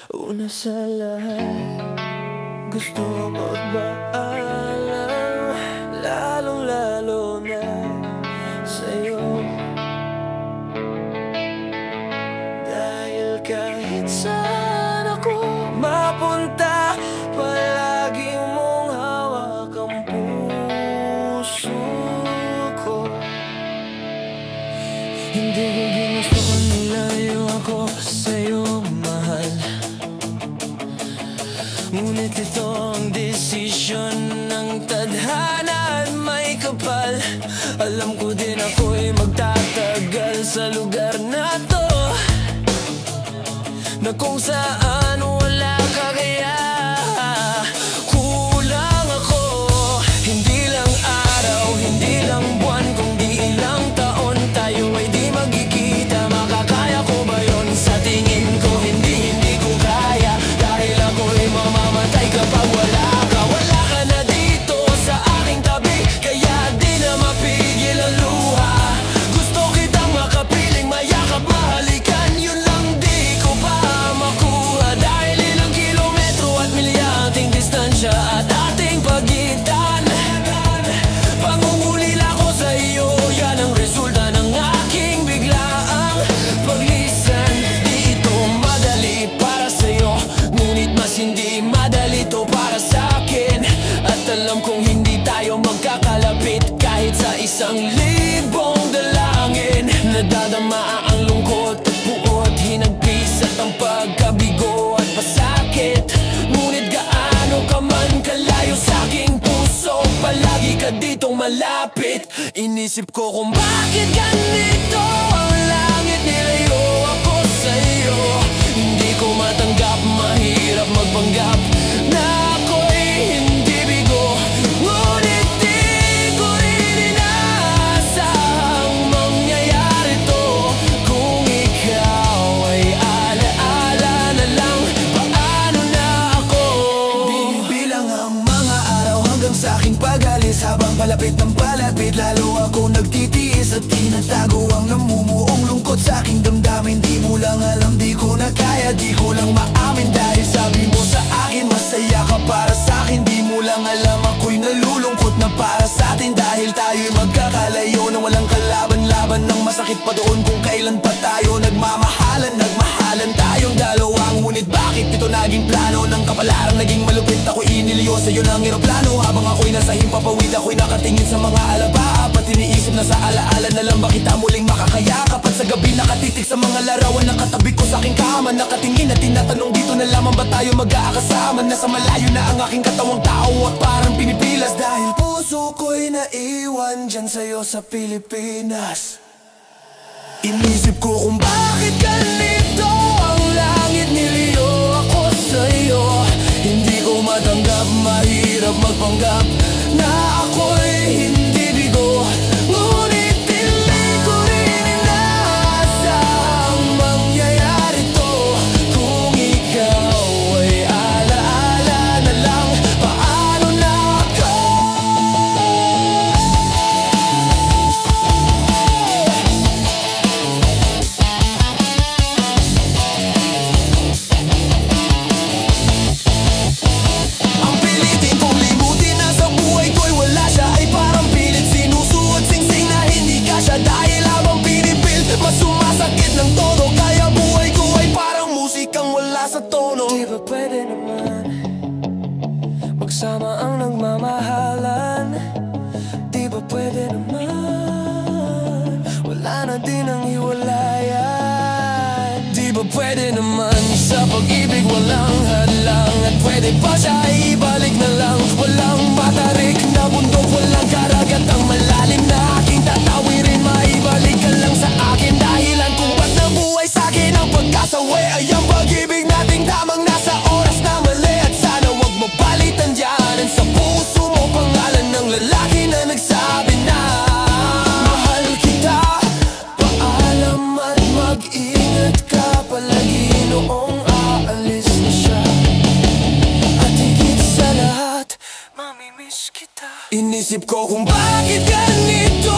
Una sa lahat, gusto magpaalam, lalong-lalo na sa'yo. Dahil kahit saan ako mapunta, palagi mong hawak ang puso ko. Hindi ko ginusto kung nilayo ako sa'yo, mahal. Ngunit ito ang desisyon ng tadhana at may kapal. Alam ko din ako'y magtatagal sa lugar na to, na kung saan wala ka, kaya kulang ako. Hindi lang araw, hindi lang buwan, kundi ilang taon tayo ay di magkikita. Makakaya ko ba yun? Sa tingin ko hindi ko kaya, dahil ako'y mamamatay kapag wala ka. Wala ka na dito sa aking tabi, kaya di na mapigil ang luha. Gusto kitang makapiling, mayakap, mahalikan, yun lang di ko pa makuha. Dahil ilang kilometro at milyating distansya at ating pagitan, pangungulila ko sa iyo, yan ang resulta ng aking biglaang paglisan. Di ito madali para sa'yo, ngunit mas hindi madali to para sa'kin. At alam kong hindi tayo magkakalapit kahit sa 1,000 dalangin. Nadadama ang lungkot at buot, hinagpis at ang pagkabigo at pasakit. Ngunit gaano ka man kalayo sa'king puso, palagi ka ditong malapit. Inisip ko kung bakit ganito ang langit, nilayo ako sa'yo. Hindi ko matanggap, mahirap magpanggap na ako'y hindi bigo. Ngunit di ko rin inaasahang mangyayari to. Kung ikaw ay alaala na lang, paano na ako? Binibilang ang mga araw hanggang sa aking pag-alis, habang palapit ng palapit, lalo ako nagtitiis at tinatago ang namumuong lungkot sa aking damdamin. Di mo lang alam, di ko na kaya, di ko lang maamin. Dahil sabi mo sa akin, masaya ka para sa akin. Di mo lang alam, ako'y nalulungkot na para sa atin. Dahil tayo'y magkakalayo na walang kalaban-laban, ng masakit pa doon kung kailan pa tayo nagmamahalan tayong dalawa. Ngunit bakit ito naging plano ng kapalarang naging malupit? Ako'y iniliyo sa'yo ng eroplano, habang ako'y nasa himpapawid, ako'y nakatingin sa mga alaba. At iniisip na sa alaala na lang ba kita muling makakayakap. At sa gabi nakatitig sa mga larawan, nakatabi ko sa aking kama, nakatingin at tinatanong, dito na lamang ba tayo mag-aakasama? Nasa malayo na ang aking katawang tao at parang pinipilas, dahil puso ko'y naiwan dyan sa'yo sa Pilipinas. Inisip ko kung bakit ganito ang langit, niliyo ako sa'yo. Hindi ko matanggap, mahirap magpanggap na ako'y hindi bigo. Ngunit hindi ko rin inaasahang mangyayari to. Kung ikaw ay alaala na lang, paano na ako? Ang pilitin kong limutin na sa buhay ko'y wala siya, ay parang pilit sinusuot singsing na hindi kasya. Dahil habang pinipil, mas sumasakit ng todo, kaya buhay ko ay parang musikang wala sa tono. Di ba pwede naman magsama ang nagmamahalan? Di ba pwede naman wala na din ang hiwalayan? Di ba pwede naman sa pag-ibig walang hadlang, at pwede pa siya ibalik na lang? Walang matarik na bundok, walang karagatang malalim na aking tatawirin. Maibalik ka lang sa akin, dahilan kung ba't nabuhay sa'kin ang pagkasawi ay ang pag-ibig nating tamang nasa oras na mali. At sana wag mo palitan dyan sa puso mo pangalan ng lalaki na nagsabi na mahal kita. Paalam at mag-ingat ka palagi noong aalis na siya. At higit sa lahat, mamimiss kita. Inisip ko kung bakit ganito